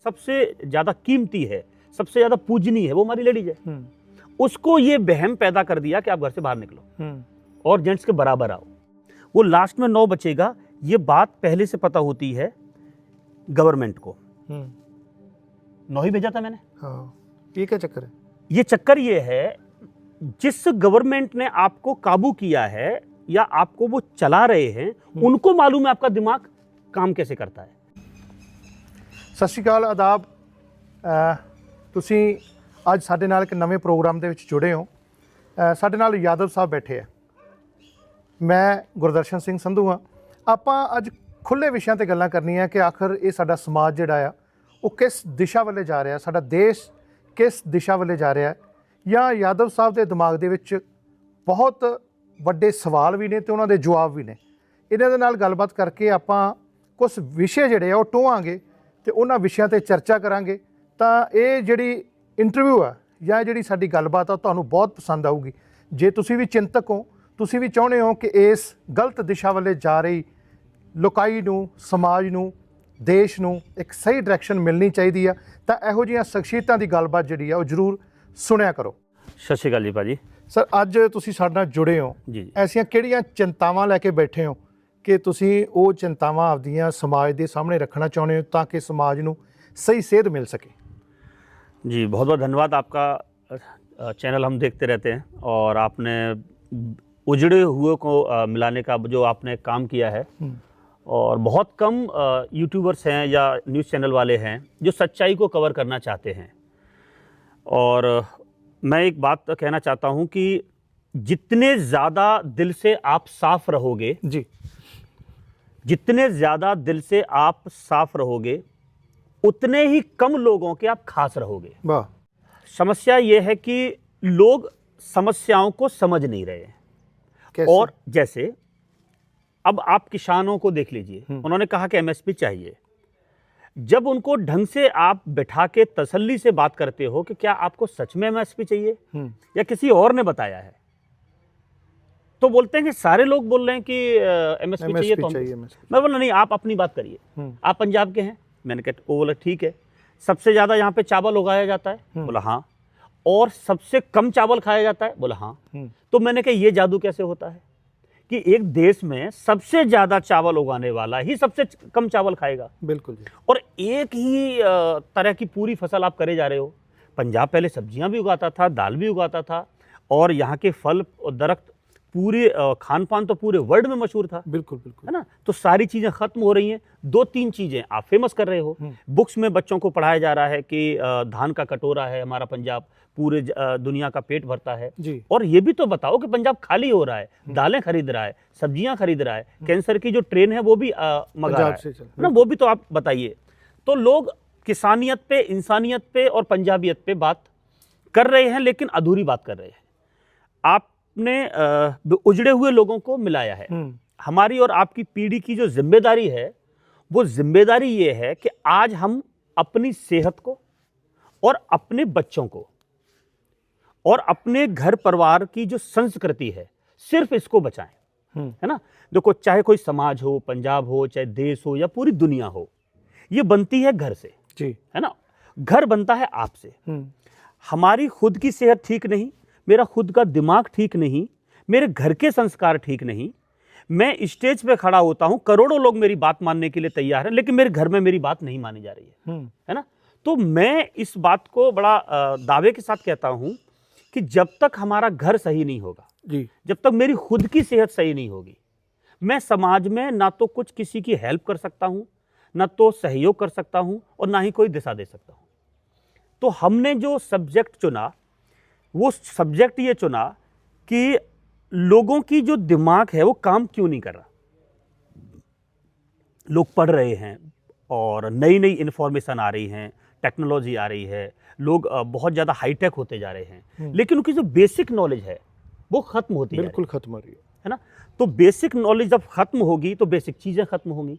सबसे ज़्यादा कीमती है, सबसे ज़्यादा पूजनीय है, वो हमारी लेडीज है। उसको ये वहम पैदा कर दिया कि आप घर से बाहर निकलो और जेंट्स के बराबर आओ। वो लास्ट में 9 बचेगा, ये बात पहले से पता होती है गवर्नमेंट को। 9 ही भेजा था मैंने। हाँ, ये क्या चक्कर है? ये चक्कर ये है, जिस गवर्नमेंट ने आपको काबू किया है या आपको वो चला रहे हैं, उनको मालूम है आपका दिमाग काम कैसे करता है। ਸਤਿ ਸ਼੍ਰੀ ਅਕਾਲ, ਆਦਾਬ। ਤੁਸੀਂ ਅੱਜ ਸਾਡੇ ਨਾਲ ਇੱਕ ਨਵੇਂ ਪ੍ਰੋਗਰਾਮ ਦੇ ਵਿੱਚ ਜੁੜੇ ਹੋ। ਸਾਡੇ ਨਾਲ ਯਾਦਵ ਸਾਹਿਬ ਬੈਠੇ ਆ। ਮੈਂ ਗੁਰਦਰਸ਼ਨ ਸਿੰਘ ਸੰਧੂ ਹਾਂ। ਆਪਾਂ ਅੱਜ ਖੁੱਲ੍ਹੇ ਵਿਸ਼ਿਆਂ ਤੇ ਗੱਲਾਂ ਕਰਨੀਆਂ ਕਿ ਆਖਰ ਇਹ ਸਾਡਾ ਸਮਾਜ ਜਿਹੜਾ ਆ ਉਹ ਕਿਸ ਦਿਸ਼ਾ ਵੱਲੇ ਜਾ ਰਿਹਾ, ਸਾਡਾ ਦੇਸ਼ ਕਿਸ ਦਿਸ਼ਾ ਵੱਲੇ ਜਾ ਰਿਹਾ, ਜਾਂ ਯਾਦਵ ਸਾਹਿਬ ਦੇ ਦਿਮਾਗ ਦੇ ਵਿੱਚ ਬਹੁਤ ਵੱਡੇ ਸਵਾਲ ਵੀ ਨੇ ਤੇ ਉਹਨਾਂ ਦੇ ਜਵਾਬ ਵੀ ਨੇ। ਇਹਨਾਂ ਦੇ ਨਾਲ ਗੱਲਬਾਤ ਕਰਕੇ ਆਪਾਂ ਕੁਝ ਵਿਸ਼ੇ ਜਿਹੜੇ ਆ ਉਹ ਟੋਹਾਂਗੇ ਤੇ ਉਹਨਾਂ ਵਿਸ਼ਿਆਂ ਤੇ ਚਰਚਾ ਕਰਾਂਗੇ। ਤਾਂ ਇਹ ਜਿਹੜੀ ਇੰਟਰਵਿਊ ਆ ਜਾਂ ਜਿਹੜੀ ਸਾਡੀ ਗੱਲਬਾਤ ਆ ਤੁਹਾਨੂੰ ਬਹੁਤ ਪਸੰਦ ਆਊਗੀ। ਜੇ ਤੁਸੀਂ ਵੀ ਚਿੰਤਕ ਹੋ, ਤੁਸੀਂ ਵੀ ਚਾਹੁੰਦੇ ਹੋ ਕਿ ਇਸ ਗਲਤ ਦਿਸ਼ਾ ਵੱਲੇ ਜਾ ਰਹੀ ਲੋਕਾਈ ਨੂੰ, ਸਮਾਜ ਨੂੰ, ਦੇਸ਼ ਨੂੰ ਇੱਕ ਸਹੀ ਡਾਇਰੈਕਸ਼ਨ ਮਿਲਣੀ ਚਾਹੀਦੀ ਆ, ਤਾਂ ਇਹੋ ਜਿਹੀਆਂ ਸ਼ਖਸੀਅਤਾਂ ਦੀ ਗੱਲਬਾਤ ਜਿਹੜੀ ਆ ਉਹ ਜ਼ਰੂਰ ਸੁਣਿਆ ਕਰੋ। ਸਤਿ ਸ਼੍ਰੀ ਅਕਾਲ ਜੀ ਭਾਜੀ। ਸਰ, ਅੱਜ ਤੁਸੀਂ ਸਾਡੇ ਨਾਲ ਜੁੜੇ ਹੋ, ਜੀ ਐਸੀਆਂ ਕਿਹੜੀਆਂ ਚਿੰਤਾਵਾਂ ਲੈ ਕੇ ਬੈਠੇ ਹੋ ਕਿ ਤੁਸੀਂ ਉਹ ਚਿੰਤਾਵਾਂ ਆਪਦੀਆਂ ਸਮਾਜ ਦੇ ਸਾਹਮਣੇ ਰੱਖਣਾ ਚਾਹੁੰਦੇ ਹੋ ਤਾਂ ਕਿ समाज ਨੂੰ सही सेध मिल सके? जी, बहुत बहुत धन्यवाद। आपका चैनल हम देखते रहते हैं और आपने उजड़े हुए को मिलाने का जो आपने काम किया है, और बहुत कम यूट्यूबर्स हैं या न्यूज़ चैनल वाले हैं जो सच्चाई को कवर करना चाहते हैं। और मैं एक बात कहना चाहता हूं कि जितने ज़्यादा दिल से आप साफ रहोगे जी, जितने ज़्यादा दिल से आप साफ रहोगे, उतने ही कम लोगों के आप खास रहोगे। वाह। समस्या ये है कि लोग समस्याओं को समझ नहीं रहे हैं। कैसे? और जैसे अब आप किसानों को देख लीजिए, उन्होंने कहा कि एमएसपी चाहिए। जब उनको ढंग से आप बैठा के तसल्ली से बात करते हो कि क्या आपको सच में एमएसपी चाहिए या किसी और ने बताया है, तो बोलते हैं कि सारे लोग बोल रहे हैं कि एमएसपी चाहिए, तो मैं बोला नहीं, आप अपनी बात करिए। आप पंजाब के हैं? मैंने कहा, वो बोला ठीक है। सबसे ज़्यादा यहाँ पे चावल उगाया जाता है? बोला हाँ। और सबसे कम चावल खाया जाता है? बोला हाँ। तो मैंने कहा ये जादू कैसे होता है कि एक देश में सबसे ज़्यादा चावल उगाने वाला ही सबसे कम चावल खाएगा? बिल्कुल जी। और एक ही तरह की पूरी फसल आप करे जा रहे हो। पंजाब पहले सब्जियां भी उगाता था, दाल भी उगाता था, और यहाँ के फल और दरख्त, पूरे खान पान तो पूरे वर्ल्ड में मशहूर था। बिल्कुल बिल्कुल, है ना। तो सारी चीज़ें ख़त्म हो रही हैं। 2-3 चीज़ें आप फेमस कर रहे हो। बुक्स में बच्चों को पढ़ाया जा रहा है कि धान का कटोरा है हमारा पंजाब, पूरे दुनिया का पेट भरता है जी। और ये भी तो बताओ कि पंजाब खाली हो रहा है, दालें खरीद रहा है, सब्जियां खरीद रहा है, कैंसर की जो ट्रेन है वो भी मंगा रहा है ना, वो भी तो आप बताइए। तो लोग किसानियत पे, इंसानियत पे और पंजाबियत पे बात कर रहे हैं, लेकिन अधूरी बात कर रहे हैं। आपने उजड़े हुए लोगों को मिलाया है। हमारी और आपकी पीढ़ी की जो जिम्मेदारी है, वो जिम्मेदारी ये है कि आज हम अपनी सेहत को और अपने बच्चों को और अपने घर परिवार की जो संस्कृति है, सिर्फ इसको बचाएं। है ना। देखो, चाहे कोई समाज हो, पंजाब हो, चाहे देश हो या पूरी दुनिया हो, ये बनती है घर से जी। है ना। घर बनता है आपसे। हमारी खुद की सेहत ठीक नहीं, मेरा खुद का दिमाग ठीक नहीं, मेरे घर के संस्कार ठीक नहीं, मैं स्टेज पे खड़ा होता हूं, करोड़ों लोग मेरी बात मानने के लिए तैयार हैं, लेकिन मेरे घर में मेरी बात नहीं मानी जा रही है ना। तो मैं इस बात को बड़ा दावे के साथ कहता हूं कि जब तक हमारा घर सही नहीं होगा जी, जब तक मेरी खुद की सेहत सही नहीं होगी, मैं समाज में ना तो कुछ किसी की हेल्प कर सकता हूं, ना तो सहयोग कर सकता हूं, और ना ही कोई दिशा दे सकता हूं। तो हमने जो सब्जेक्ट चुना, वो सब्जेक्ट ये चुना कि लोगों की जो दिमाग है वो काम क्यों नहीं कर रहा। लोग पढ़ रहे हैं और नई नई इन्फॉर्मेशन आ रही हैं, टेक्नोलॉजी आ रही है, लोग बहुत ज़्यादा हाईटेक होते जा रहे हैं, लेकिन उनकी जो बेसिक नॉलेज है वो ख़त्म होती है। बिल्कुल ख़त्म हो रही है ना। तो बेसिक नॉलेज जब ख़त्म होगी तो बेसिक चीज़ें ख़त्म होंगी।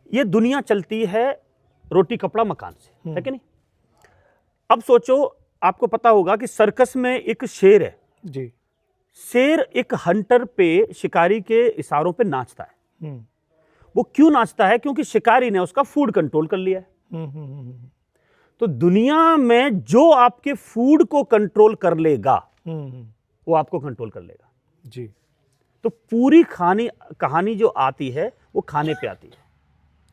ये दुनिया चलती है रोटी कपड़ा मकान से, है कि नहीं। अब सोचो, आपको पता होगा कि सर्कस में एक शेर है जी। शेर एक हंटर पे, शिकारी के इशारों पे नाचता है। वो क्यों नाचता है? क्योंकि शिकारी ने उसका फूड कंट्रोल कर लिया है। तो दुनिया में जो आपके फूड को कंट्रोल कर लेगा वो आपको कंट्रोल कर लेगा जी। तो पूरी कहानी जो आती है वो खाने पे आती है।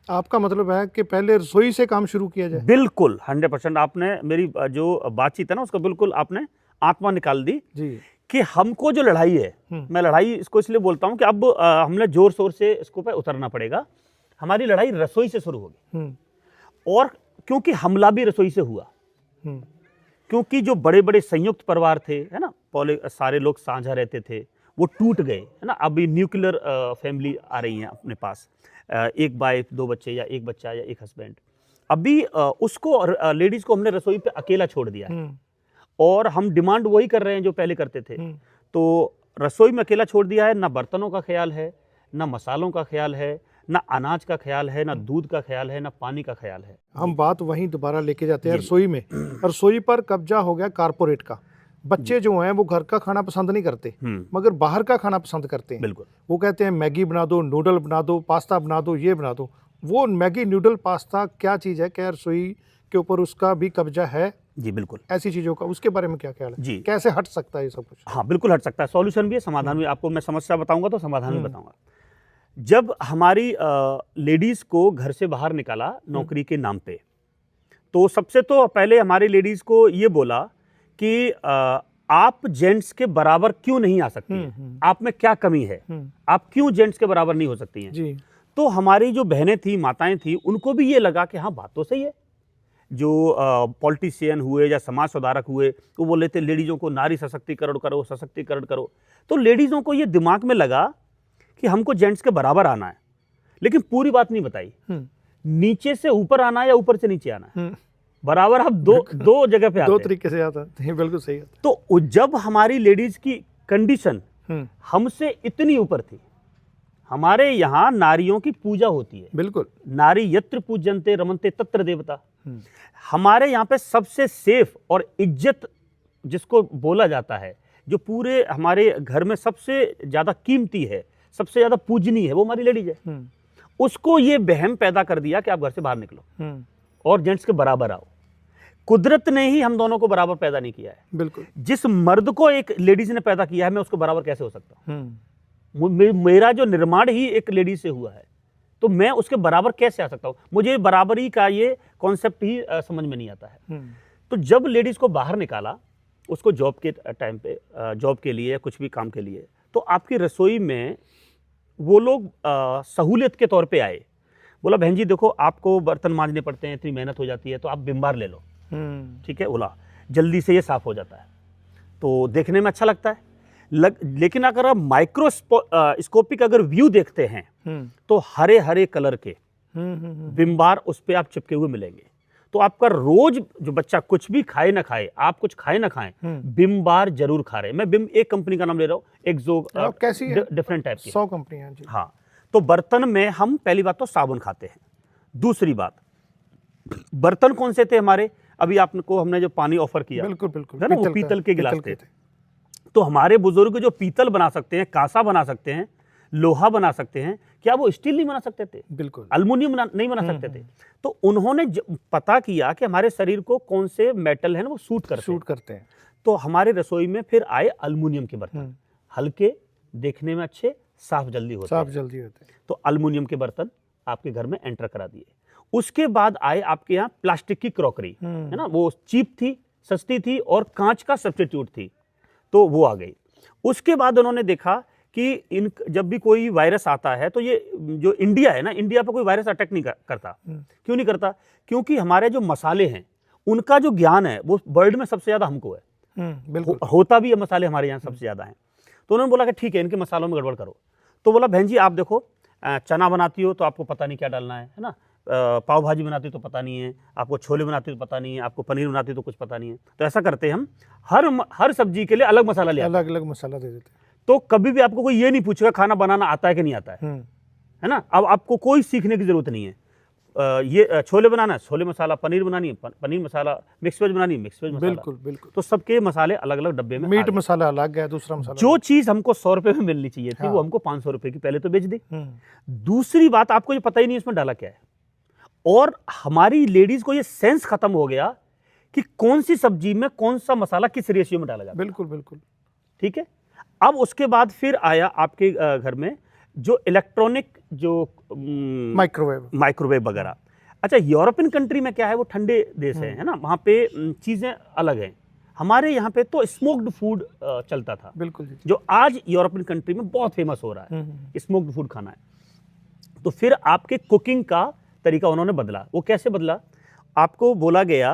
आपका मतलब है कि पहले रसोई से काम शुरू किया जाए। बिल्कुल 100%। आपने मेरी जो बातचीत है ना उसका बिल्कुल आपने आत्मा निकाल दी जी। कि हमको जो लड़ाई है, मैं लड़ाई इसको इसलिए बोलता हूं कि अब हमने जोर शोर से इसको पे उतरना पड़ेगा। हमारी लड़ाई रसोई से शुरू होगी और क्योंकि हमला भी रसोई से हुआ, क्योंकि जो बड़े बड़े संयुक्त परिवार थे, है ना, सारे लोग साझा रहते थे, वो टूट गए, है ना। अभी न्यूक्लियर फैमिली आ रही हैं अपने पास, एक वाइफ, 2 बच्चे या एक बच्चा या एक हस्बैंड। अभी उसको लेडीज को हमने रसोई पे अकेला छोड़ दिया है और हम डिमांड वही कर रहे हैं जो पहले करते थे। तो रसोई में अकेला छोड़ दिया है, ना बर्तनों का ख्याल है, ना मसालों का ख्याल है, ना अनाज का ख्याल है, ना दूध का ख्याल है, ना पानी का ख्याल है। हम बात वहीं दोबारा लेके जाते हैं रसोई में। रसोई पर कब्जा हो गया कारपोरेट का। बच्चे जो हैं वो घर का खाना पसंद नहीं करते मगर बाहर का खाना पसंद करते हैं। बिल्कुल। वो कहते हैं मैगी बना दो, नूडल बना दो, पास्ता बना दो, ये बना दो। वो मैगी, नूडल, पास्ता क्या चीज़ है? क्या रसोई के ऊपर उसका भी कब्जा है? जी बिल्कुल। ऐसी चीज़ों का उसके बारे में क्या ख्याल है जी, कैसे हट सकता है ये सब कुछ? हाँ बिल्कुल हट सकता है। सॉल्यूशन भी है, समाधान भी। आपको मैं समस्या बताऊंगा तो समाधान भी बताऊंगा। जब हमारी लेडीज को घर से बाहर निकाला नौकरी के नाम पे, तो सबसे तो पहले हमारी लेडीज को ये बोला कि आप जेंट्स के बराबर क्यों नहीं आ सकती हैं? आप में क्या कमी है? आप क्यों जेंट्स के बराबर नहीं हो सकती हैं? जी। तो हमारी जो बहनें थी, माताएं थी, उनको भी ये लगा कि हाँ बात तो सही है। जो पॉलिटिशियन हुए या समाज सुधारक हुए वो बोल रहे थे लेडीज़ों को नारी सशक्तिकरण करो, सशक्तिकरण करो। तो लेडीज़ों को ये दिमाग में लगा कि हमको जेंट्स के बराबर आना है, लेकिन पूरी बात नहीं बताई। नीचे से ऊपर आना है या ऊपर से नीचे आना है, बराबर आप दो जगह पे आते हैं। 2 तरीके से आता है, बिल्कुल सही आता। तो जब हमारी लेडीज की कंडीशन हमसे इतनी ऊपर थी, हमारे यहाँ नारियों की पूजा होती है। बिल्कुल। नारी यत्र पूजन्ते रमन्ते तत्र देवता। हमारे यहाँ पे सबसे सेफ और इज्जत जिसको बोला जाता है, जो पूरे हमारे घर में सबसे ज्यादा कीमती है, सबसे ज्यादा पूजनीय है, वो हमारी लेडीज है। उसको ये वहम पैदा कर दिया कि आप घर से बाहर निकलो और जेंट्स के बराबर आओ। कुदरत ने ही हम दोनों को बराबर पैदा नहीं किया है। बिल्कुल। जिस मर्द को एक लेडीज ने पैदा किया है, मैं उसको बराबर कैसे हो सकता हूँ? मेरा जो निर्माण ही एक लेडीज से हुआ है, तो मैं उसके बराबर कैसे आ सकता हूँ? मुझे बराबरी का ये कॉन्सेप्ट ही समझ में नहीं आता है। तो जब लेडीज को बाहर निकाला, उसको जॉब के टाइम पे, जॉब के लिए या कुछ भी काम के लिए, तो आपकी रसोई में वो लोग सहूलियत के तौर पे आए। बोला बहन जी देखो, आपको बर्तन मांजने पड़ते हैं, इतनी मेहनत हो जाती है, तो आप विम बार ले लो। ठीक है, बोला जल्दी से ये साफ हो जाता है, तो देखने में अच्छा लगता है। लेकिन अगर आप माइक्रोस्कोपिक अगर व्यू देखते हैं तो हरे हरे कलर के विम बार उस पे आप चिपके हुए मिलेंगे। तो आपका रोज जो बच्चा कुछ भी खाए ना खाए, आप कुछ खाए ना खाएं, विम बार जरूर खा रहे हैं। मैं विम एक कंपनी का नाम ले रहा हूँ, एक्सो, कैसी है? डिफरेंट टाइप की 100 कंपनियां जी। हाँ। तो बर्तन में हम पहली बात तो साबुन खाते हैं। दूसरी बात, बर्तन कौन से थे हमारे? अभी आपको हमने जो पानी ऑफर किया, बिल्कुल बिल्कुल, है ना, वो पीतल के गिलास थे। तो हमारे बुजुर्ग जो पीतल बना सकते हैं, कांसा बना सकते हैं, लोहा बना सकते हैं, क्या वो स्टील नहीं बना सकते थे? बिल्कुल। अल्युमिनियम नहीं बना सकते थे? तो उन्होंने पता किया कि हमारे शरीर को कौन से मेटल है ना वो सूट करते हैं। तो हमारे रसोई में फिर आए अल्युमिनियम के बर्तन, हल्के, देखने में अच्छे, साफ जल्दी होते हैं। तो अल्युमिनियम के बर्तन आपके घर में एंटर करा दिए। उसके बाद आए आपके यहाँ प्लास्टिक की क्रॉकरी, है ना, वो चीप थी, सस्ती थी और कांच का सब्स्टिट्यूट थी, तो वो आ गई। उसके बाद उन्होंने देखा कि जब भी कोई वायरस आता है तो ये जो इंडिया है ना, इंडिया पर कोई वायरस अटैक नहीं करता। क्यों नहीं करता? क्योंकि हमारे जो मसाले हैं उनका जो ज्ञान है वो वर्ल्ड में सबसे ज्यादा हमको है। होता भी है, मसाले हमारे यहाँ सबसे ज्यादा हैं। तो उन्होंने बोला कि ठीक है, इनके मसालों में गड़बड़ करो। तो बोला बहन जी आप देखो, चना बनाती हो तो आपको पता नहीं क्या डालना है ना, पाव भाजी बनाती तो पता नहीं है, आपको छोले बनाती तो पता नहीं है, आपको पनीर बनाती तो कुछ पता नहीं है। तो ऐसा करते हम हर सब्जी के लिए अलग मसाला ले, अलग अलग मसाला दे देते। तो कभी भी आपको कोई ये नहीं पूछेगा खाना बनाना आता है कि नहीं आता है ना। अब आपको कोई सीखने की जरूरत नहीं है। ये छोले बनाना है, छोले मसाला, पनीर बनानी है, पनीर मसाला, मिक्स वेज बनानी है, मिक्स वेज मसाला। बिल्कुल बिल्कुल। तो सबके मसाले अलग अलग डब्बे में। मीट मसाला अलग है, दूसरा मसाला। जो चीज हमको 100 रुपए में मिलनी चाहिए थी, वो हमको 500 रुपए की पहले तो बेच दी। दूसरी बात, आपको ये पता ही नहीं इसमें डाला क्या है। और हमारी लेडीज को ये सेंस खत्म हो गया कि कौन सी सब्जी में कौन सा मसाला किस रेशियो में डाला जाता है। बिल्कुल बिल्कुल। ठीक है। अब उसके बाद फिर आया आपके घर में जो इलेक्ट्रॉनिक जो माइक्रोवेव वगैरह। अच्छा, यूरोपियन कंट्री में क्या है, वो ठंडे देश है ना, वहाँ पे चीज़ें अलग हैं। हमारे यहाँ पे तो स्मोक्ड फूड चलता था, बिल्कुल जी, जो आज यूरोपियन कंट्री में बहुत फेमस हो रहा है, स्मोक्ड फूड खाना है। तो फिर आपके कुकिंग का तरीका उन्होंने बदला। वो कैसे बदला? आपको बोला गया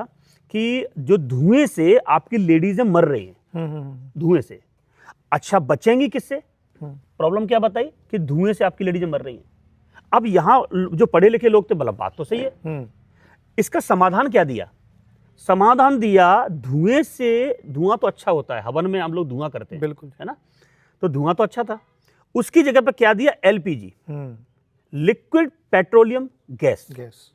कि जो धुएं से आपकी लेडीजें मर रही हैं, धुएं से, अच्छा बचेंगी किससे? प्रॉब्लम क्या बताई कि धुएं से आपकी लेडीजें मर रही हैं। अब यहाँ जो पढ़े लिखे लोग थे, बोला बात तो सही है, इसका समाधान क्या दिया? समाधान दिया, धुएं से, धुआं तो अच्छा होता है, हवन में हम लोग धुआं करते हैं, बिल्कुल है ना, तो धुआं तो अच्छा था। उसकी जगह पे क्या दिया? LPG, liquid petroleum gas.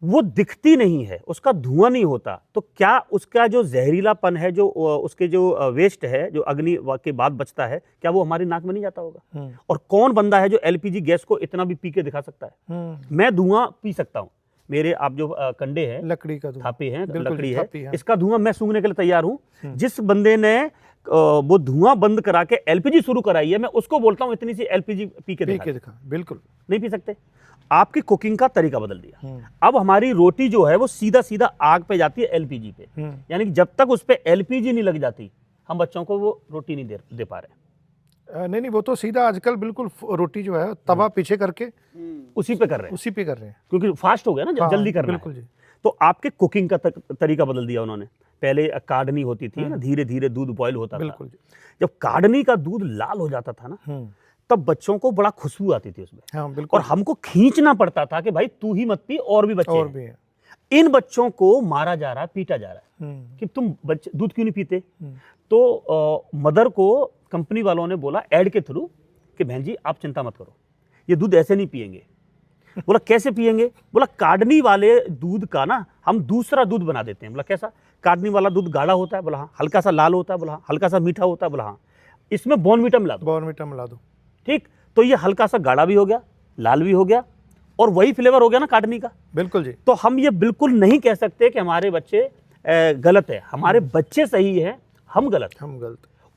वो दिखती नहीं है, उसका धुआं नहीं होता, तो क्या उसका जो जहरीलापन है, जो उसके जो वेस्ट है, जो अग्नि के बाद बचता है, क्या वो हमारी नाक में नहीं जाता होगा? और कौन बंदा है जो एलपीजी गैस को इतना भी पी के दिखा सकता है? मैं धुआं पी सकता हूं, मेरे आप जो कंडे हैं, लकड़ी का थापी हैं, लकड़ी थापी है, इसका धुआं मैं सूंघने के लिए तैयार हूं। जिस बंदे ने वो धुआं बंद करा के एलपीजी शुरू कराई है, मैं उसको बोलता हूं इतनी सी एलपीजी पी के दिखा। बिल्कुल नहीं पी सकते। आपकी कुकिंग का तरीका बदल दिया। अब हमारी रोटी जो है वो सीधा सीधा आग पे जाती है, एलपीजी पे, यानी कि जब तक उस पे एलपीजी नहीं लग जाती, हम बच्चों को वो रोटी नहीं दे पा रहे। नहीं, वो तो सीधा आजकल बिल्कुल रोटी जो है तवा पीछे करके उसी पे कर रहे हैं, क्योंकि फास्ट हो गया ना, जल्दी करना बिल्कुल है। जी। तो आपके कुकिंग का तरीका बदल दिया उन्होंने। पहले काढ़नी होती थी ना, धीरे धीरे दूध बॉयल होता था। जब काढ़नी का दूध लाल हो जाता था ना, तब बच्चों को बड़ा खुशबू आती थी उसमें। हाँ, बिल्कुल। और हमको खींचना पड़ता था कि भाई तू ही मत पी, और भी बच्चे हैं। इन बच्चों को मारा जा रहा है, पीटा जा रहा है कि तुम बच्चे दूध क्यों नहीं पीते। तो मदर को कंपनी वालों ने बोला ऐड के थ्रू कि बहन जी आप चिंता मत करो, ये दूध ऐसे नहीं पिएंगे। बोला कैसे पिएंगे? बोला काढ़नी वाले दूध का ना हम दूसरा दूध बना देते हैं। बोला कैसा? काढ़नी वाला दूध गाढ़ा होता है। बोला हाँ। हल्का सा लाल होता है। बोला हाँ। हल्का सा मीठा होता है। बोला हाँ। इसमें बॉर्नवीटा मिला दो। ठीक, तो ये हल्का सा गाढ़ा भी हो गया, लाल भी हो गया, और वही फ्लेवर हो गया ना काढ़नी का। बिल्कुल जी। तो हम ये बिल्कुल नहीं कह सकते कि हमारे बच्चे गलत है। हमारे बच्चे सही है, हम गलत।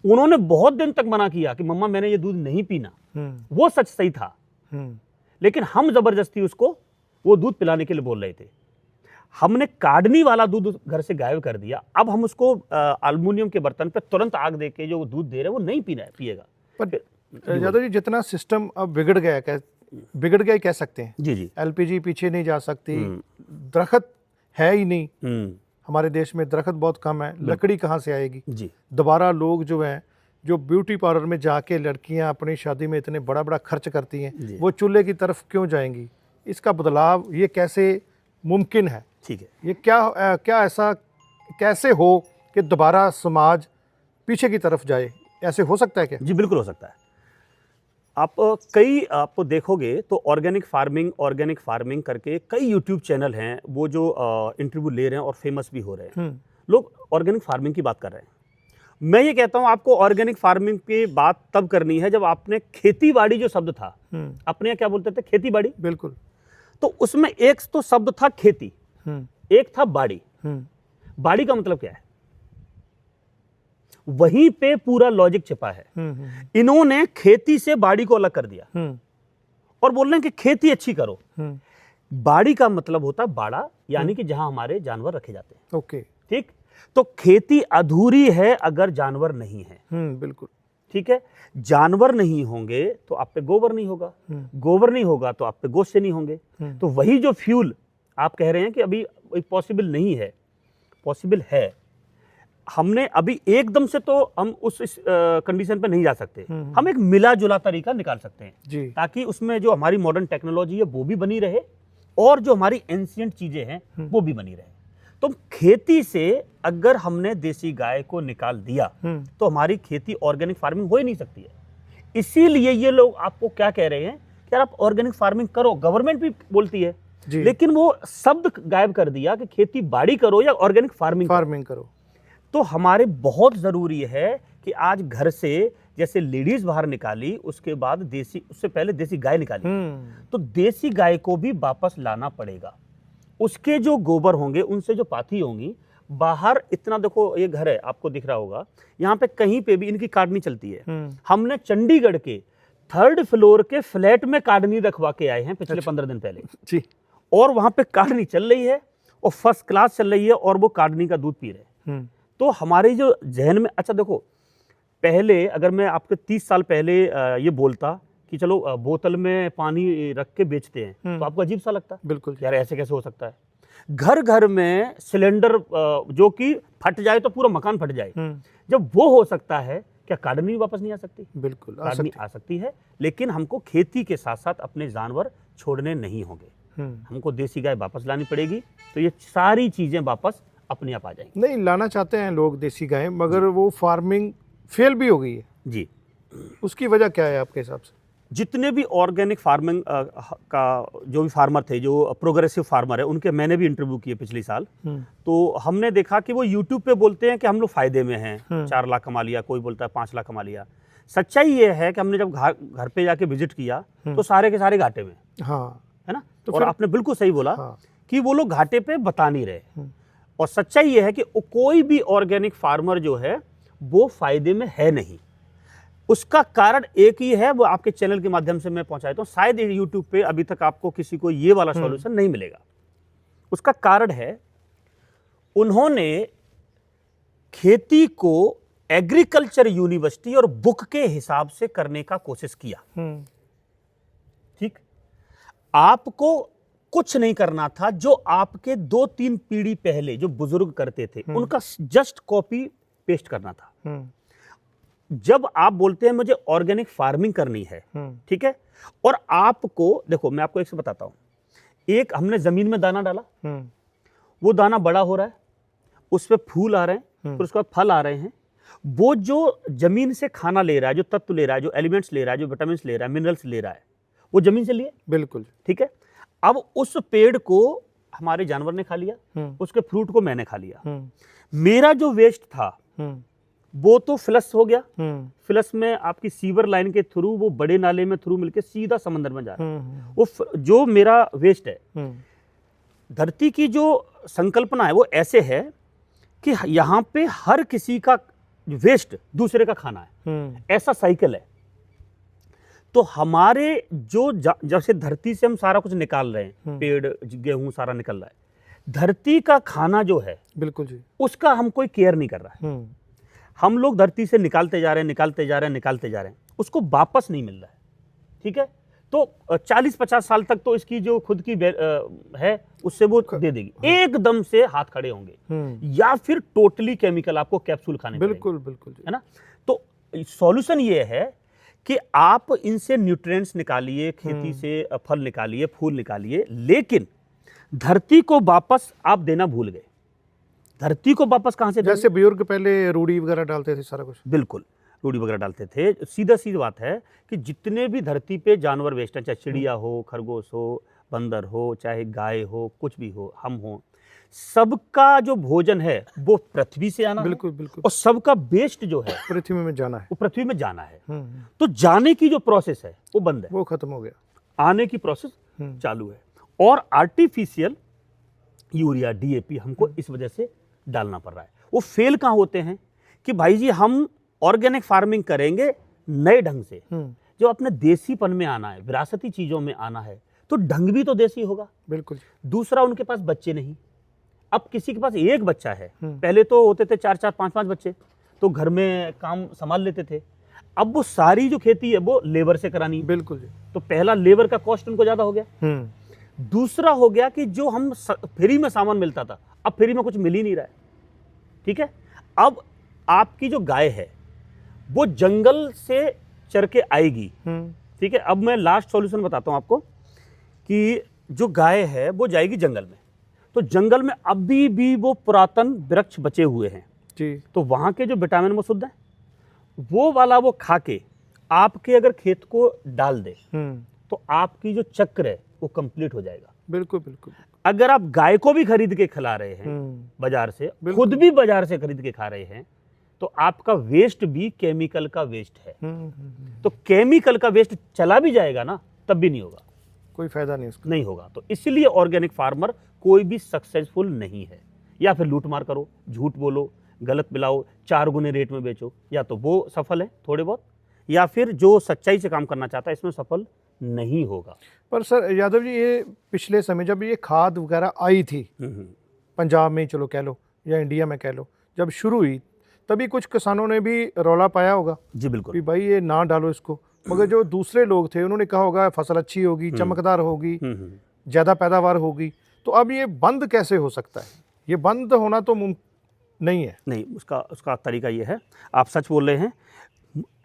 उन्होंने बहुत दिन तक मना किया कि मम्मा मैंने ये दूध नहीं पीना, वो सच सही था, लेकिन हम जबरदस्ती उसको वो दूध पिलाने के लिए बोल रहे थे। हमने काढ़नी वाला दूध घर से गायब कर दिया। अब हम उसको एल्युमिनियम के बर्तन पे तुरंत आग दे के जो दूध दे रहे हैं वो नहीं पिएगा। पर यादव जी, जितना सिस्टम अब बिगड़ गया ही कह सकते हैं। जी। एलपीजी पीछे नहीं जा सकती, दरख्त है ही नहीं, हमारे देश में दरख्त बहुत कम है, लकड़ी कहाँ से आएगी जी। दोबारा लोग जो हैं, जो ब्यूटी पार्लर में जाके लड़कियां अपनी शादी में इतने बड़ा बड़ा खर्च करती हैं, वो चूल्हे की तरफ क्यों जाएंगी? इसका बदलाव ये कैसे मुमकिन है? ठीक है, ये क्या ऐसा कैसे हो कि दोबारा समाज पीछे की तरफ जाए? ऐसे हो सकता है क्या? जी बिल्कुल हो सकता है। आप देखोगे तो ऑर्गेनिक फार्मिंग करके कई यूट्यूब चैनल हैं, वो जो इंटरव्यू ले रहे हैं और फेमस भी हो रहे हैं। लोग ऑर्गेनिक फार्मिंग की बात कर रहे हैं। मैं ये कहता हूं आपको ऑर्गेनिक फार्मिंग की बात तब करनी है जब आपने खेती बाड़ी जो शब्द था, अपने यहाँ क्या बोलते थे? खेती बाड़ी। बिल्कुल। तो उसमें एक तो शब्द था खेती, एक था बाड़ी। बाड़ी का मतलब क्या है? वहीं पे पूरा लॉजिक छिपा है। इन्होंने खेती से बाड़ी को अलग कर दिया और बोल रहे हैं कि खेती अच्छी करो। बाड़ी का मतलब होता है बाड़ा, यानी कि जहां हमारे जानवर रखे जाते हैं। ओके, ठीक। तो खेती अधूरी है अगर जानवर नहीं है। बिल्कुल ठीक है। जानवर नहीं होंगे तो आप पे गोबर नहीं होगा, गोबर नहीं होगा तो आप पे गोश्त नहीं होंगे। तो वही जो फ्यूल आप कह रहे हैं कि अभी पॉसिबल नहीं है, पॉसिबल है। हमने अभी एकदम से तो हम उस कंडीशन पे नहीं जा सकते। हम एक मिला जुला तरीका निकाल सकते हैं जी, ताकि उसमें जो हमारी मॉडर्न टेक्नोलॉजी है वो भी बनी रहे और जो हमारी एंशिएंट चीजें हैं वो भी बनी रहे। तो खेती से अगर हमने देसी गाय को निकाल दिया तो हमारी खेती ऑर्गेनिक फार्मिंग हो ही नहीं सकती है। इसीलिए ये लोग आपको क्या कह रहे हैं कि यार आप ऑर्गेनिक फार्मिंग करो, गवर्नमेंट भी बोलती है, लेकिन वो शब्द गायब कर दिया कि खेती बाड़ी करो या ऑर्गेनिक फार्मिंग करो। तो हमारे बहुत जरूरी है कि आज घर से जैसे लेडीज बाहर निकाली, उसके बाद उससे पहले देसी गाय निकाली, तो देसी गाय को भी वापस लाना पड़ेगा। उसके जो गोबर होंगे, उनसे जो पाथी होंगी, बाहर इतना देखो ये घर है, आपको दिख रहा होगा, यहाँ पे कहीं पे भी इनकी काटनी चलती है। हमने चंडीगढ़ के 3rd फ्लोर के फ्लैट में काटनी रखवा के आए हैं पिछले 15 दिन पहले जी। और वहां पे काटनी चल रही है और फर्स्ट क्लास चल रही है और वो काटनी का दूध पी रहे हैं। तो हमारे जो जहन में, अच्छा देखो, पहले अगर मैं आपके 30 साल पहले ये बोलता कि चलो बोतल में पानी रख के बेचते हैं, तो आपको अजीब सा लगता है। बिल्कुल यार ऐसे कैसे हो सकता है। घर घर में सिलेंडर जो कि फट जाए तो पूरा मकान फट जाए, जब वो हो सकता है, क्या काटनी वापस नहीं आ सकती? बिल्कुल काटनी आ सकती है, लेकिन हमको खेती के साथ साथ अपने जानवर छोड़ने नहीं होंगे। हमको देसी गाय वापस लानी पड़ेगी, तो ये सारी चीजें वापस अपने आप आ जाएंगी। नहीं लाना चाहते हैं लोग देसी गाय, मगर वो फार्मिंग फेल भी हो गई है जी। उसकी वजह क्या है आपके हिसाब से? जितने भी ऑर्गेनिक फार्मिंग का जो भी फार्मर थे, जो प्रोग्रेसिव फार्मर है, उनके मैंने भी इंटरव्यू किए पिछले साल। तो हमने देखा कि वो यूट्यूब पे बोलते हैं कि हम लोग फायदे में हैं, 4 लाख कमा लिया, कोई बोलता है 5 लाख कमा लिया। सच्चाई ये है कि हमने जब घर पे जाके विजिट किया तो सारे के सारे घाटे में, हाँ, है ना। तो और आपने बिल्कुल सही बोला कि वो लोग घाटे पे बता नहीं रहे। और सच्चाई ये है कि कोई भी ऑर्गेनिक फार्मर जो है वो फायदे में है नहीं। उसका कारण एक ही है, वो आपके चैनल के माध्यम से मैं पहुंचाता हूं। शायद यूट्यूब पे अभी तक आपको किसी को ये वाला सॉल्यूशन नहीं मिलेगा। उसका कारण है, उन्होंने खेती को एग्रीकल्चर यूनिवर्सिटी और बुक के हिसाब से करने का कोशिश किया। ठीक, आपको कुछ नहीं करना था। जो आपके 2-3 पीढ़ी पहले जो बुजुर्ग करते थे, उनका जस्ट कॉपी पेस्ट करना था। जब आप बोलते हैं मुझे ऑर्गेनिक फार्मिंग करनी है, ठीक है, और आपको देखो, मैं आपको एक से बताता हूं। एक हमने जमीन में दाना डाला, वो दाना बड़ा हो रहा है, उस पर फूल आ रहे हैं, फिर उसके बाद फल आ रहे हैं। वो जो जमीन से खाना ले रहा है, जो तत्व ले रहा है, जो एलिमेंट्स ले रहा है, जो विटामिन ले रहा है, मिनरल्स ले रहा है, वो जमीन से लिए। बिल्कुल, ठीक है। अब उस पेड़ को हमारे जानवर ने खा लिया, उसके फ्रूट को मैंने खा लिया। मेरा जो वेस्ट था वो तो फ्लश हो गया। फ्लश में आपकी सीवर लाइन के थ्रू, वो बड़े नाले में थ्रू मिलके सीधा समंदर में जा रहा है। वो जो मेरा वेस्ट है, धरती की जो संकल्पना है वो ऐसे है कि यहाँ पे हर किसी का वेस्ट दूसरे का खाना है, ऐसा साइकिल है। तो हमारे जो जब से धरती से हम सारा कुछ निकाल रहे हैं, पेड़, गेहूं सारा निकल रहा है, धरती का खाना जो है, बिल्कुल जी, उसका हम कोई केयर नहीं कर रहा है। हम लोग धरती से निकालते जा रहे हैं, निकालते जा रहे हैं, निकालते जा रहे हैं, उसको वापस नहीं मिल रहा है। ठीक है, तो 40-50 साल तक तो इसकी जो खुद की है उससे वो दे देगी। एकदम से हाथ खड़े होंगे, या फिर टोटली केमिकल आपको कैप्सूल खाने पड़ेंगे। बिल्कुल बिल्कुल, है ना। तो सॉल्यूशन ये है कि आप इनसे न्यूट्रिएंट्स निकालिए, खेती से फल निकालिए, फूल निकालिए, लेकिन धरती को वापस आप देना भूल गए। धरती को वापस कहां से? जैसे बुजुर्ग पहले रूढ़ी वगैरह डालते थे, सारा कुछ। बिल्कुल, रूढ़ी वगैरह डालते थे। सीधा सीधी बात है कि जितने भी धरती पे जानवर वेस्ट हैं, चाहे चिड़िया हो, खरगोश हो, बंदर हो, चाहे गाय हो, कुछ भी हो, हम हो, सबका जो भोजन है वो पृथ्वी से आना, बिल्कुल बिल्कुल, और सबका वेस्ट जो है पृथ्वी में जाना है, वो पृथ्वी में जाना है। तो जाने की जो प्रोसेस है वो बंद है, वो खत्म हो गया। आने की प्रोसेस चालू है, और आर्टिफिशियल यूरिया, डीएपी हमको इस वजह से डालना पड़ रहा है। वो फेल कहाँ होते हैं कि भाई जी हम ऑर्गेनिक फार्मिंग करेंगे नए ढंग से, जो अपने देसीपन में आना है, विरासती चीजों में आना है, तो ढंग भी तो देसी होगा। बिल्कुल। दूसरा, उनके पास बच्चे नहीं। अब किसी के पास एक बच्चा है, पहले तो होते थे 4-4, 5-5 बच्चे, तो घर में काम संभाल लेते थे। अब वो सारी जो खेती है वो लेबर से करानी। बिल्कुल। तो पहला लेबर का कॉस्ट उनको ज्यादा हो गया। दूसरा हो गया कि जो हम फ्री में सामान मिलता था, अब फ्री में कुछ मिल ही नहीं रहा है। ठीक है। अब आपकी जो गाय है वो जंगल से चर के आएगी। ठीक है। अब मैं लास्ट सॉल्यूशन बताता हूं आपको कि जो गाय है वो जाएगी जंगल में, तो जंगल में अभी भी वो पुरातन वृक्ष बचे हुए हैं जी, तो वहां के जो विटामिन वो शुद्ध है, वो वाला वो खा के आपके अगर खेत को डाल दे तो आपकी जो चक्र है वो कंप्लीट हो जाएगा। बिल्कुल बिल्कुल। अगर आप गाय को भी खरीद के खिला रहे हैं बाजार से, खुद भी बाजार से खरीद के खा रहे हैं, तो आपका वेस्ट भी केमिकल का वेस्ट है। तो केमिकल का वेस्ट चला भी जाएगा ना, तब भी नहीं होगा, कोई फायदा नहीं उसका। नहीं होगा। तो इसलिए ऑर्गेनिक फार्मर कोई भी सक्सेसफुल नहीं है। या फिर लूट मार करो, झूठ बोलो, गलत मिलाओ, 4 गुने रेट में बेचो, या तो वो सफल है थोड़े बहुत, या फिर जो सच्चाई से काम करना चाहता है इसमें सफल नहीं होगा। पर सर यादव जी, ये पिछले समय जब ये खाद वगैरह आई थी पंजाब में, चलो कह लो, या इंडिया में कह लो, जब शुरू हुई तभी कुछ किसानों ने भी रौला पाया होगा जी बिल्कुल कि भाई ये ना डालो इसको, मगर जो दूसरे लोग थे उन्होंने कहा होगा फसल अच्छी होगी, चमकदार होगी, ज़्यादा पैदावार होगी। तो अब ये बंद कैसे हो सकता है? ये बंद होना तो नहीं है। नहीं, उसका तरीका ये है, आप सच बोल रहे हैं।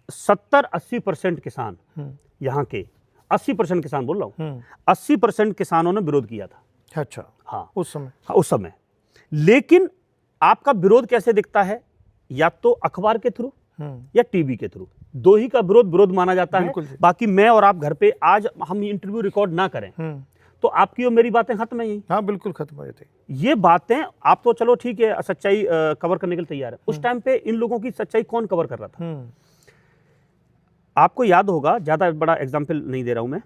70-80% किसान यहाँ के 80% किसान बोल रहा हूँ, 80% किसानों ने विरोध किया था। अच्छा, हाँ उस समय, हाँ उस समय। लेकिन आपका विरोध कैसे दिखता है? या तो अखबार के थ्रू या टीवी के थ्रू, दो ही का विरोध माना जाता है। बाकी मैं और आप घर पे आज हम इंटरव्यू रिकॉर्ड ना करें तो आपकी और मेरी बातें खत्म है यही। हाँ बिल्कुल खत्म हो जाती। ये बातें आप तो चलो ठीक है, सच्चाई कवर करने के लिए तैयार है। उस टाइम पे इन लोगों की सच्चाई कौन कवर कर रहा था? आपको याद होगा, ज्यादा बड़ा एग्जाम्पल नहीं दे रहा हूं मैं,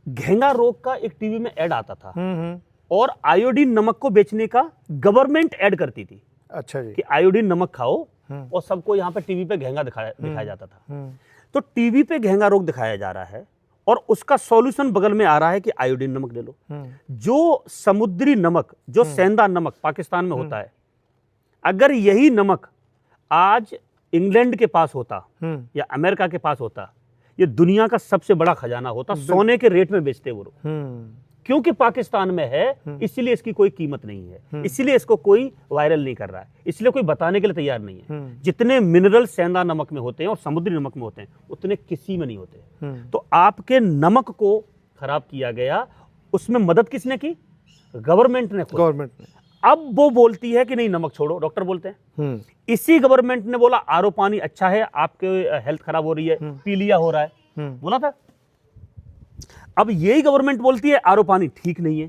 घेंगा रोग का एक टीवी में ऐड आता था और आयोडीन नमक को बेचने का गवर्नमेंट ऐड करती थी। अच्छा जी। कि आयोडीन नमक खाओ, और सबको यहाँ पे टीवी पे घेंगा दिखाया जाता था। तो टीवी पे घेंगा रोग दिखाया जा रहा है और उसका सॉल्यूशन बगल में आ रहा है कि आयोडीन नमक ले लो। जो समुद्री नमक, जो सेंधा नमक पाकिस्तान में होता है, अगर यही नमक आज इंग्लैंड के पास होता या अमेरिका के पास होता, ये दुनिया का सबसे बड़ा खजाना होता, सोने के रेट में बेचते वो लोग। क्योंकि पाकिस्तान में है इसलिए इसकी कोई कीमत नहीं है, इसलिए इसको कोई वायरल नहीं कर रहा है, इसलिए कोई बताने के लिए तैयार नहीं है। जितने मिनरल सेंधा नमक में होते हैं और समुद्री नमक में होते हैं उतने किसी में नहीं होते। तो आपके नमक को खराब किया गया, उसमें मदद किसने की? गवर्नमेंट ने। अब वो बोलती है कि नहीं नमक छोड़ो, डॉक्टर बोलते हैं। इसी गवर्नमेंट ने बोला आरओ पानी अच्छा है, आपके हेल्थ खराब हो रही है, पीलिया हो रहा है, बोला था। अब यही गवर्नमेंट बोलती है आरओ पानी ठीक नहीं है।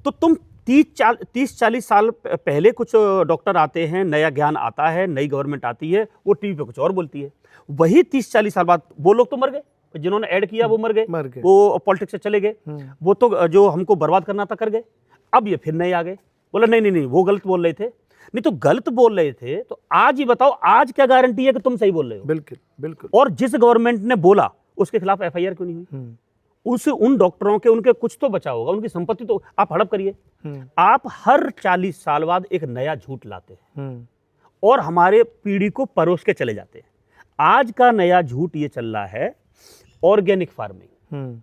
तो तुम 30-40 साल पहले कुछ डॉक्टर आते हैं, नया ज्ञान आता है, नई गवर्नमेंट आती है, वो टीवी पे कुछ और बोलती है। वही 30-40 साल बाद वो लोग तो मर गए, जिन्होंने ऐड किया वो मर गए, वो पॉलिटिक्स से चले गए, वो तो जो हमको बर्बाद करना था कर गए। अब ये फिर नए आ गए, बोला नहीं वो गलत बोल रहे थे। नहीं तो गलत बोल रहे थे तो आज ही बताओ, आज क्या गारंटी है कि तुम सही बोल रहे हो? बिल्कुल। और जिस गवर्नमेंट ने बोला उसके खिलाफ एफआईआर क्यों नहीं हुई? उन डॉक्टरों के उनके कुछ तो बचा होगा, उनकी संपत्ति तो आप हड़प करिए। आप हर 40 साल बाद एक नया झूठ लाते हैं और हमारे पीढ़ी को परोस के चले जाते हैं। आज का नया झूठ ये चल रहा है ऑर्गेनिक फार्मिंग,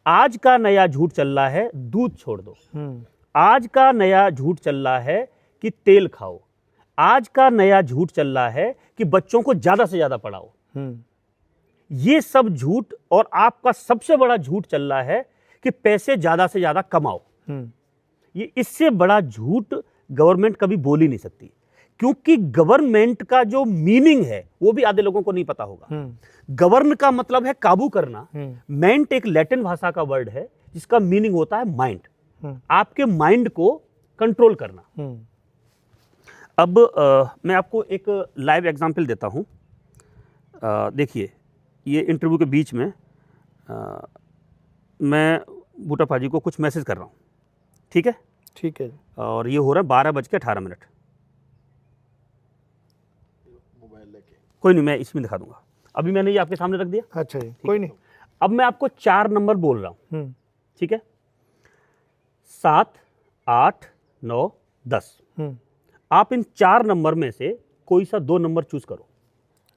आज का नया झूठ चल रहा है दूध छोड़ दो, आज का नया झूठ चल रहा है कि तेल खाओ, आज का नया झूठ चल रहा है कि बच्चों को ज्यादा से ज्यादा पढ़ाओ। ये सब झूठ, और आपका सबसे बड़ा झूठ चल रहा है कि पैसे ज्यादा से ज्यादा कमाओ। ये इससे बड़ा झूठ गवर्नमेंट कभी बोल ही नहीं सकती, क्योंकि गवर्नमेंट का जो मीनिंग है वो भी आधे लोगों को नहीं पता होगा। गवर्न का मतलब है काबू करना। मेंट एक लैटिन भाषा का वर्ड है जिसका मीनिंग होता है माइंड, आपके माइंड को कंट्रोल करना। अब मैं आपको एक लाइव एग्जांपल देता हूं। देखिए, ये इंटरव्यू के बीच में मैं बूटा पाजी को कुछ मैसेज कर रहा हूं, ठीक है? ठीक है। और ये हो रहा है 12:18। कोई नहीं, मैं इसमें दिखा दूंगा। अभी मैंने ये आपके सामने रख दिया। अच्छा जी, कोई नहीं। अब मैं आपको 4 नंबर बोल रहा हूं, ठीक है? 7, 8, 9, 10। आप इन 4 नंबर में से कोई सा 2 नंबर चूज करो।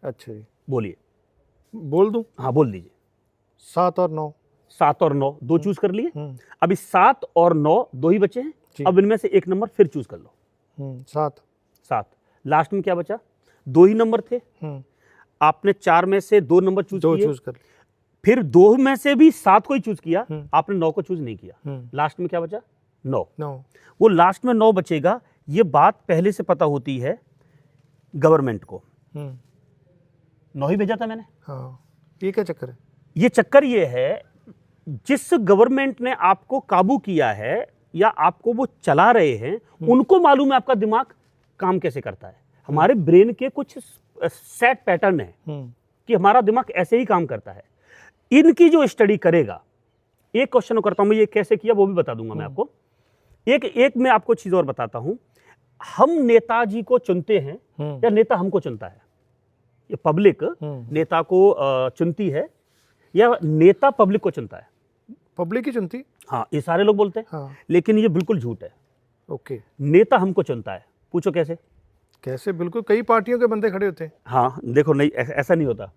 अच्छा जी, बोलिए। बोल दूं? हाँ बोल दीजिए। 7 और 9। 7 और 9 दो चूज कर लिए। अभी 7 और 9 दो ही बचे हैं। अब इनमें से एक नंबर फिर चूज कर लो। 7। लास्ट में क्या बचा? 2 ही नंबर थे। आपने 4 में से 2 नंबर चूज किए, फिर 2 में से भी 7 को ही चूज किया, आपने 9 को चूज नहीं किया। लास्ट में क्या बचा? 9। वो लास्ट में 9 बचेगा। ये बात पहले से पता होती है गवर्नमेंट को। 9 ही भेजा था मैंने। हाँ, ये क्या चक्कर है? ये चक्कर ये है, जिस गवर्नमेंट ने आपको काबू किया है या आपको वो चला रहे हैं, उनको मालूम है आपका दिमाग काम कैसे करता है। हमारे ब्रेन के कुछ सेट पैटर्न है कि हमारा दिमाग ऐसे ही काम करता है। इनकी जो स्टडी करेगा, एक क्वेश्चन करता हूं, मैं ये कैसे किया वो भी बता दूंगा मैं आपको। एक मैं आपको चीज और बताता हूं, हम नेताजी को चुनते हैं या नेता हमको चुनता है? ये पब्लिक नेता को चुनती है या नेता पब्लिक को चुनता है? पब्लिक ही चुनती। हाँ, ये सारे लोग बोलते हैं। हाँ। लेकिन ये बिल्कुल झूठ है। ओके, नेता हमको चुनता है। पूछो कैसे? कैसे? बिल्कुल, कई पार्टियों के बंदे खड़े होते हैं। हाँ देखो, नहीं ऐसा नहीं होता।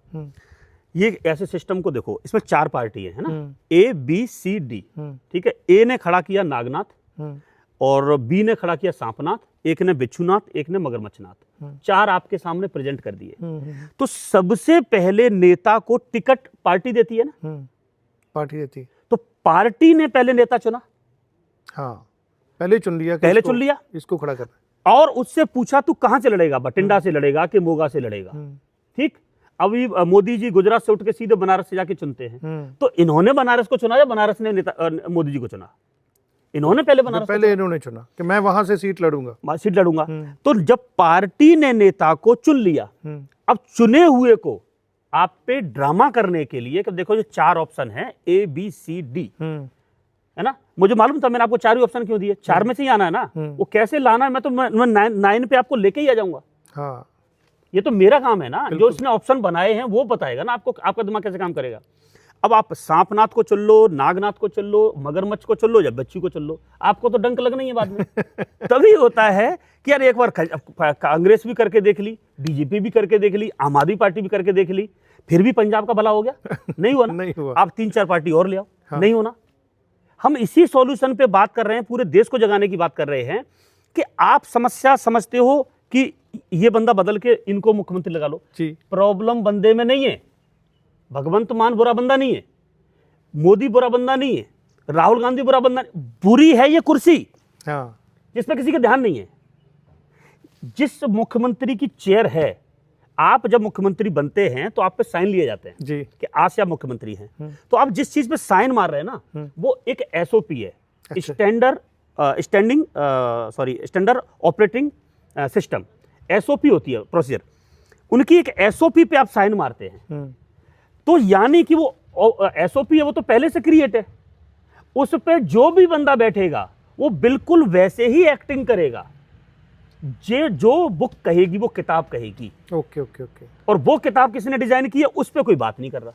ये ऐसे सिस्टम को देखो, इसमें 4 पार्टी है ना, ए बी सी डी, ठीक है। ए ने खड़ा किया नागनाथ, और बी ने खड़ा किया सांपनाथ, एक ने बिच्छूनाथ, एक ने मगरमच्छनाथ। 4 आपके सामने प्रेजेंट कर दिए। तो सबसे पहले नेता को टिकट पार्टी देती है ना, पार्टी देती। तो पार्टी ने पहले नेता चुना। हाँ, पहले चुन लिया, पहले चुन लिया, इसको खड़ा करना, और उससे पूछा तू कहां से लड़ेगा, बठिंडा से लड़ेगा कि मोगा से लड़ेगा। ठीक। अभी मोदी जी गुजरात से उठ के सीधे बनारस से जाके चुनते हैं। तो इन्होंने बनारस को चुना या बनारस ने मोदी जी को चुना? इन्होंने पहले बनारस, पहले इन्होंने चुना कि मैं वहां से सीट लड़ूंगा। तो जब पार्टी ने नेता को चुन लिया, अब चुने हुए को आप पे ड्रामा करने के लिए कि देखो ये 4 ऑप्शन है, ए बी सी डी, है ना। मुझे मालूम था, मैंने आपको 4 ही ऑप्शन क्यों दिए, 4 में से ही आना है ना। वो कैसे लाना है, मैं तो 9 पे आपको लेके ही आ जाऊंगा। हाँ, ये तो मेरा काम है ना, जो इसने ऑप्शन बनाए हैं वो बताएगा ना आपको, आपका दिमाग कैसे काम करेगा। अब आप सांपनाथ को चुन लो, नागनाथ को चुन लो, मगरमच्छ को चुन लो या बच्ची को चुन लो, आपको तो डंक लगना ही है बाद में। तभी होता है कि यार एक बार कांग्रेस भी करके देख ली, बीजेपी भी करके देख ली, आम आदमी पार्टी भी करके देख ली, फिर भी पंजाब का भला हो गया? नहीं हुआ ना। नहीं हुआ। आप 3-4 पार्टी और ले आओ। हाँ। नहीं होना। हम इसी सॉल्यूशन पे बात कर रहे हैं, पूरे देश को जगाने की बात कर रहे हैं कि आप समस्या समझते हो कि ये बंदा बदल के इनको मुख्यमंत्री लगा लो जी। प्रॉब्लम बंदे में नहीं है। भगवंत मान बुरा बंदा नहीं है, मोदी बुरा बंदा नहीं है, राहुल गांधी बुरा बंदा नहीं, बुरी है ये कुर्सी। हाँ। जिसमें किसी का ध्यान नहीं है। जिस मुख्यमंत्री की चेयर है, आप जब मुख्यमंत्री बनते हैं तो आप पे साइन लिए जाते हैं जी कि आज से आप मुख्यमंत्री हैं। तो आप जिस चीज पे साइन मार रहे हैं ना, वो एक एसओपी है, स्टैंडर्ड ऑपरेटिंग सिस्टम, एसओपी होती है, प्रोसीजर। उनकी एक एसओपी पे आप साइन मारते हैं, तो यानी कि वो एसओपी है, वो तो पहले से क्रिएट है। उस पे जो भी बंदा बैठेगा वो बिल्कुल वैसे ही एक्टिंग करेगा। जो बुक कहेगी वो किताब कहेगी। ओके। और वो किताब किसने डिजाइन की है, उस पे कोई बात नहीं कर रहा।